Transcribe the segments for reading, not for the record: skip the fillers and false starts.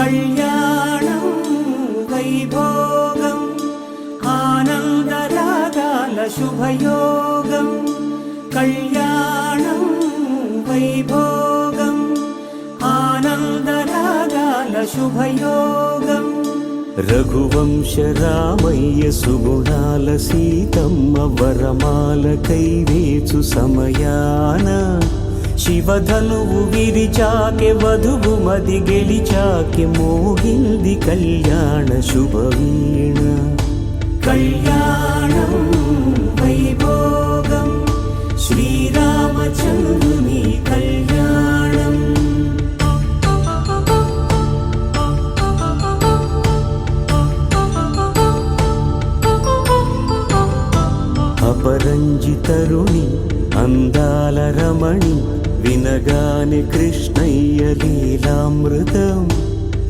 కళ్యాణం వైభోగం ఆనందరాగాల శుభయోగం. కళ్యాణం వైభోగం ఆనందరాగాల శుభయోగం. రఘువంశ రామయ్య సుగుణాల సీతమ్మ వరమాల కైవేచు సమయాన శివధనువు విరిచాకె వధువు మది గెలిచాకె మోగింది కళ్యాణ శుభవీణ. కళ్యాణం వైభోగం శ్రీరామచంద్రుని కళ్యాణం. అపరంజితరుణి అందాల రమణి వినగానే కృష్ణయ్య లీలామృతం.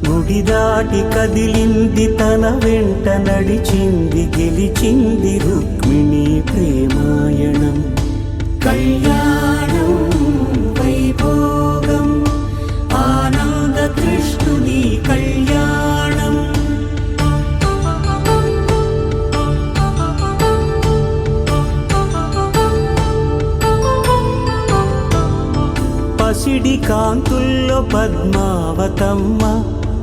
గుడి దాటి కదిలింది తన వెంట నడిచింది గెలిచింది రుక్మిణి ప్రేమాయణం. కళ్యాణం వైభోగం ఆనంద కృష్ణుని కళ్యాణం. పసిడి కాంతుల్లో పద్మావతమ్మ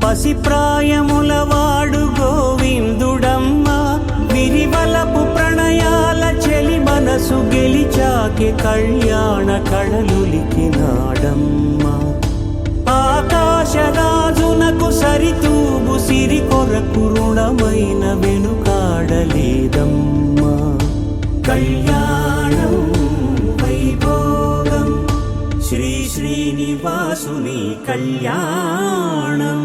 పసిప్రాయముల వాడు గోవిందుడమ్మ. విరివలపు ప్రణయాల చెలి మనసు గెలిచాకె కళ్యాణ కళలులికినాడమ్మ. ఆకాశరాజునకు సరితూగు సిరి కొరకు రుణమైన వెనుకాడలేదమ్మా. కళ్యాణం వైభోగం శ్రీ శ్రీనివాసుని కళ్యాణం.